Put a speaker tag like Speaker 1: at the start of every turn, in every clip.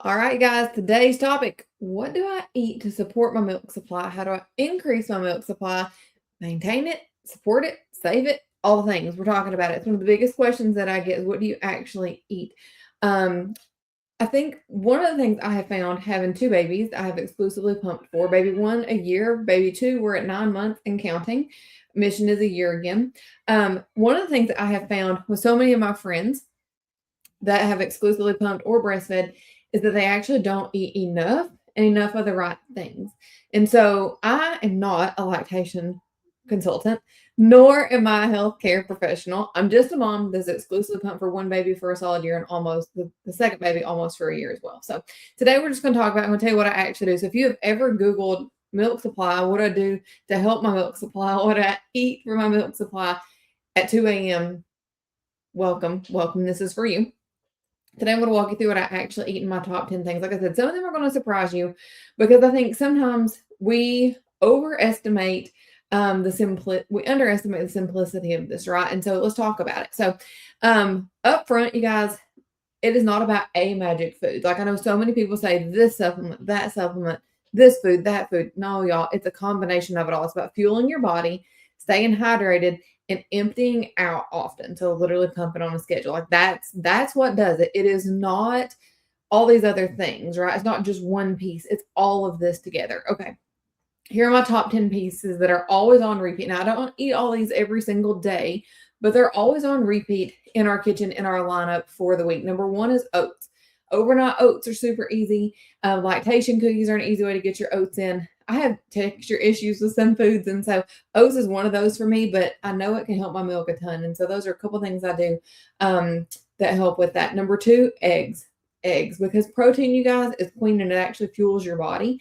Speaker 1: All right, guys, today's topic, what do I eat to support my milk supply? How do I increase my milk supply, maintain it, support it, save it, all the things. We're talking about it. It's one of the biggest questions that I get is what do you actually eat? Um, I think one of the things I have found having two babies, I have exclusively pumped for baby one a year, baby two, we're at 9 months and counting. Mission is a year again. One of the things that I have found with so many of my friends that have exclusively pumped or breastfed is that they actually don't eat enough and enough of the right things. And so I am not a lactation consultant, nor am I a healthcare professional. I'm just a mom that's exclusively pumped for one baby for a solid year and almost the second baby almost for a year as well. So today we're just going to talk about, I'm going to tell you what I actually do. So if you have ever Googled milk supply, what I do to help my milk supply, what I eat for my milk supply at 2 a.m., welcome. This is for you. Today, I'm going to walk you through what I actually eat in my top 10 things. Like I said, some of them are going to surprise you because I think sometimes we overestimate we underestimate the simplicity of this, right? And so let's talk about it. So up front, you guys, it is not about a magic food. Like I know so many people say this supplement, this food, that food. No, y'all, it's a combination of it all. It's about fueling your body, staying hydrated, and emptying out often. So literally pumping on a schedule. Like that's what does it. It is not all these other things, right? It's not just one piece. It's all of this together. Okay. Here are my top 10 pieces that are always on repeat. Now, I don't eat all these every single day, but they're always on repeat in our kitchen, in our lineup for the week. Number one is oats. Overnight oats are super easy. Lactation cookies are an easy way to get your oats in. I have texture issues with some foods, and so oats is one of those for me, but I know it can help my milk a ton. And so those are a couple things I do that help with that. Number two, eggs. Eggs, because protein, you guys, is queen and it actually fuels your body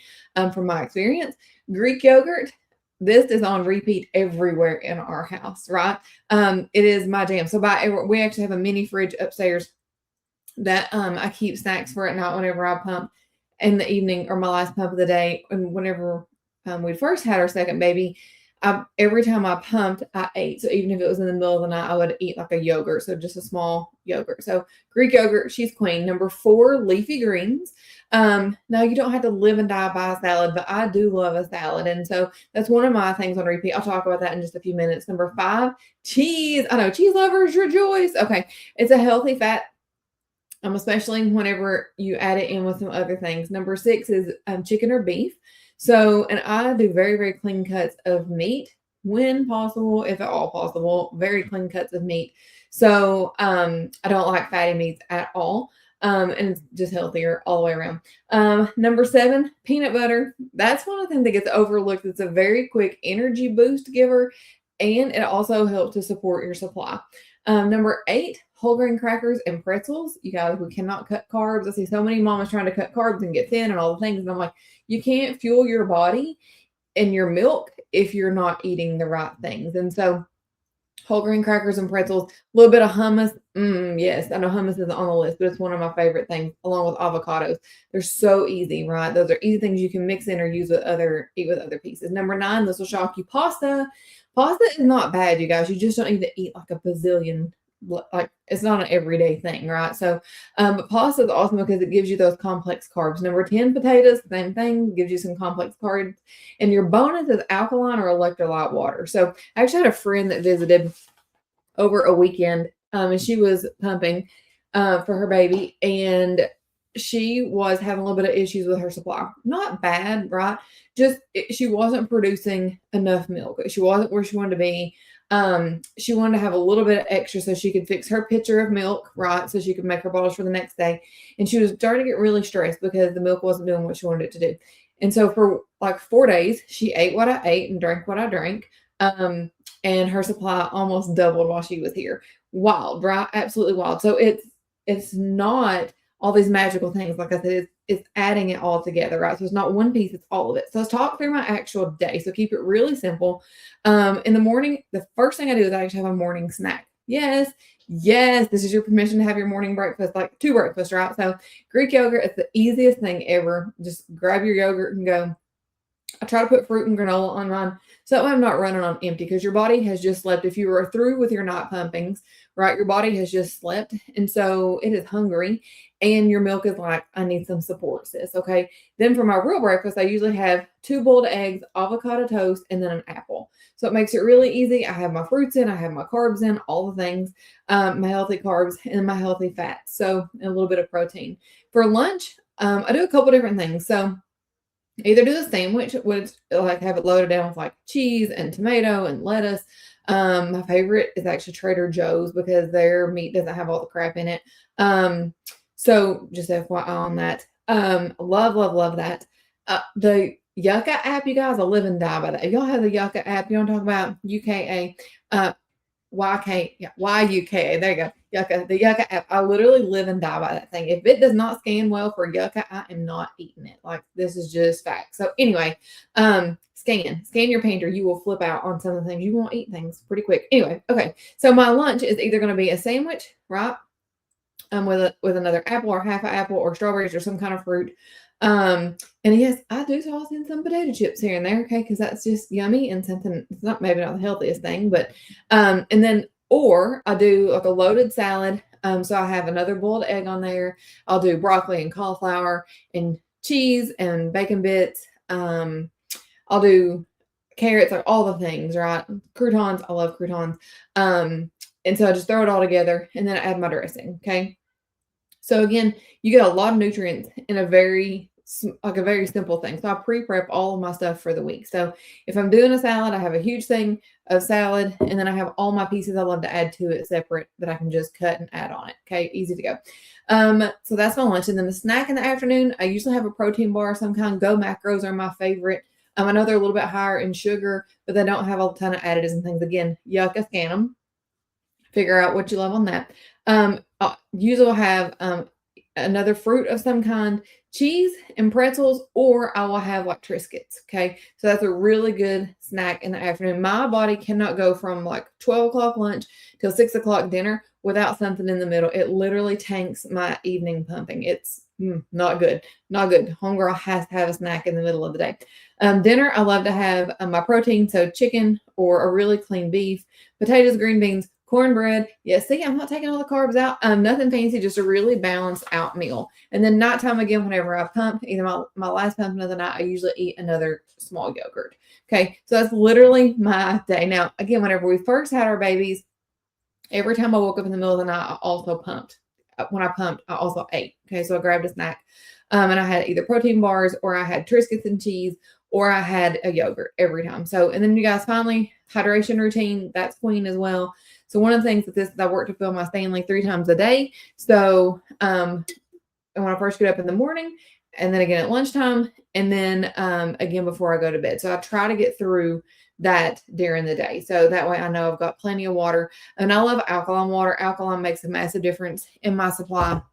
Speaker 1: from my experience. Greek yogurt, this is on repeat everywhere in our house, right? It is my jam. So we actually have a mini fridge upstairs that I keep snacks for at night whenever I pump in the evening or my last pump of the day. And whenever we first had our second baby, every time I pumped, I ate. So even if it was in the middle of the night, I would eat like a yogurt. So just a small yogurt. So Greek yogurt, she's queen. Number four, leafy greens. Now you don't have to live and die by a salad, but I do love a salad. And so that's one of my things on repeat. I'll talk about that in just a few minutes. Number five, cheese. I know cheese lovers rejoice. Okay. It's a healthy fat. Especially whenever you add it in with some other things. Number six is chicken or beef. So, and I do very, very clean cuts of meat when possible, if at all possible, very clean cuts of meat. So, I don't like fatty meats at all. And it's just healthier all the way around. Number seven, peanut butter. That's one of the things that gets overlooked. It's a very quick energy boost giver, and it also helps to support your supply. Number eight, whole grain crackers and pretzels. You guys, we cannot cut carbs. I see so many mamas trying to cut carbs and get thin and all the things. And I'm like, you can't fuel your body and your milk if you're not eating the right things. And so whole grain crackers and pretzels, a little bit of hummus. Yes, I know hummus isn't on the list, but it's one of my favorite things, along with avocados. They're so easy, right? Those are easy things you can mix in or eat with other pieces. Number nine, this will shock you. Pasta. Pasta is not bad, you guys. You just don't need to eat like a bazillion. Like it's not an everyday thing, right? So, but pasta is awesome because it gives you those complex carbs. Number 10, potatoes, same thing, gives you some complex carbs. And your bonus is alkaline or electrolyte water. So I actually had a friend that visited over a weekend, and she was pumping for her baby, and she was having a little bit of issues with her supply. Not bad, right? Just she wasn't producing enough milk. She wasn't where she wanted to be. She wanted to have a little bit of extra so she could fix her pitcher of milk, right? So she could make her bottles for the next day. And she was starting to get really stressed because the milk wasn't doing what she wanted it to do. And so for like 4 days, she ate what I ate and drank what I drank. And her supply almost doubled while she was here. Wild, right? Absolutely wild. So it's not all these magical things. Like I said, it's adding it all together, right? So it's not one piece, it's all of it. So let's talk through my actual day. So keep it really simple. In the morning, the first thing I do is I actually have a morning snack. Yes, this is your permission to have your morning breakfast, like 2 breakfasts, right? So Greek yogurt is the easiest thing ever. Just grab your yogurt and go. I try to put fruit and granola on mine so I'm not running on empty because your body has just slept. If you were through with your night pumpings, right? Your body has just slept. And so it is hungry. And your milk is like, I need some support, sis. Okay. Then for my real breakfast, I usually have 2 boiled eggs, avocado toast, and then an apple. So it makes it really easy. I have my fruits in, I have my carbs in, all the things, my healthy carbs and my healthy fats. So a little bit of protein. For lunch, I do a couple different things. So either do a sandwich, which like have it loaded down with like cheese and tomato and lettuce. My favorite is actually Trader Joe's because their meat doesn't have all the crap in it. So just FYI on that. Love, love, love that. The Yucca app, you guys, I live and die by that. If y'all have the Yucca app, you want to talk about UKA, YUKA. There you go. Yucca, the Yucca app. I literally live and die by that thing. If it does not scan well for Yucca, I am not eating it. Like this is just fact. So anyway, scan your pantry. You will flip out on some of the things. You won't eat things pretty quick. Anyway, okay. So my lunch is either going to be a sandwich, right? With another apple or half an apple or strawberries or some kind of fruit. And yes, I do toss in some potato chips here and there, okay, because that's just yummy and something. It's not maybe not the healthiest thing, but and then or I do like a loaded salad. So I have another boiled egg on there. I'll do broccoli and cauliflower and cheese and bacon bits. I'll do carrots, like all the things, right? Croutons, I love croutons. And so I just throw it all together and then I add my dressing, okay? So again, you get a lot of nutrients in a very simple thing. So I pre-prep all of my stuff for the week. So if I'm doing a salad, I have a huge thing of salad, and then I have all my pieces I love to add to it separate that I can just cut and add on it. Okay, easy to go. So that's my lunch. And then the snack in the afternoon, I usually have a protein bar of some kind. Go Macros are my favorite. I know they're a little bit higher in sugar, but they don't have a ton of additives and things. Again, Yucca, scan them. Figure out what you love on that. Usually I'll have another fruit of some kind, cheese and pretzels, or I will have like Triscuits. Okay. So that's a really good snack in the afternoon. My body cannot go from like 12 o'clock lunch till 6 o'clock dinner without something in the middle. It literally tanks my evening pumping. It's not good. Not good. Homegirl has to have a snack in the middle of the day. Dinner, I love to have my protein. So chicken or a really clean beef, potatoes, green beans, cornbread. Yeah, see, I'm not taking all the carbs out. Nothing fancy, just a really balanced out meal. And then nighttime again, whenever I pump, either my last pumping of the night, I usually eat another small yogurt. Okay, so that's literally my day. Now, again, whenever we first had our babies, every time I woke up in the middle of the night, I also pumped. When I pumped, I also ate. Okay, so I grabbed a snack. And I had either protein bars or I had Triscuits and cheese or I had a yogurt every time. So, and then you guys finally, hydration routine, that's queen as well. So one of the things that I work to fill my Stanley 3 times a day. So and when I first get up in the morning and then again at lunchtime and then again before I go to bed. So I try to get through that during the day. So that way I know I've got plenty of water. And I love alkaline water. Alkaline makes a massive difference in my supply,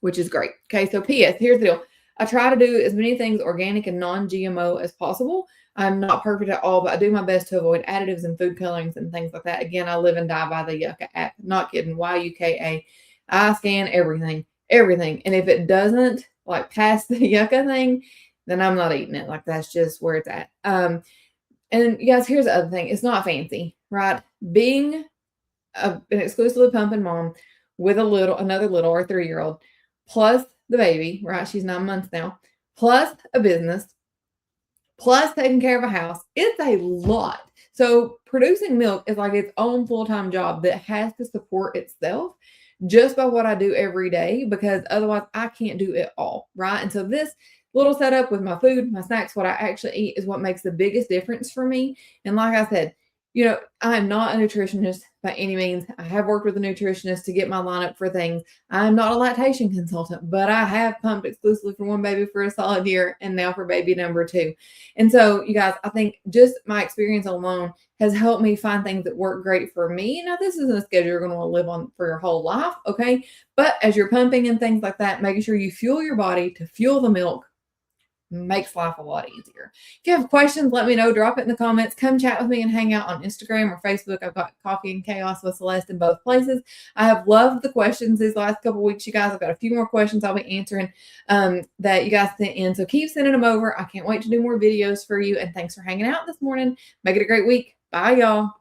Speaker 1: which is great. Okay, so P.S. Here's the deal. I try to do as many things organic and non-GMO as possible. I'm not perfect at all, but I do my best to avoid additives and food colorings and things like that. Again, I live and die by the Yucca app. Not kidding. YUKA. I scan everything. And if it doesn't like pass the Yucca thing, then I'm not eating it. Like that's just where it's at. And you guys, here's the other thing. It's not fancy, right? Being an exclusively pumping mom with another little or 3-year-old, plus the baby, right? She's 9 months now, plus a business, plus taking care of a house. It's a lot. So producing milk is like its own full-time job that has to support itself just by what I do every day, because otherwise I can't do it all, right? And so this little setup with my food, my snacks, what I actually eat is what makes the biggest difference for me. And like I said, I am not a nutritionist by any means. I have worked with a nutritionist to get my lineup for things. I'm not a lactation consultant, but I have pumped exclusively for one baby for a solid year and now for baby number 2. And so, you guys, I think just my experience alone has helped me find things that work great for me. Now, this isn't a schedule you're going to want to live on for your whole life, okay? But as you're pumping and things like that, making sure you fuel your body to fuel the milk makes life a lot easier. If you have questions, let me know. Drop it in the comments. Come chat with me and hang out on Instagram or Facebook. I've got Coffee and Chaos with Celeste in both places. I have loved the questions these last couple weeks, you guys. I've got a few more questions I'll be answering that you guys sent in. So keep sending them over. I can't wait to do more videos for you. And thanks for hanging out this morning. Make it a great week. Bye, y'all.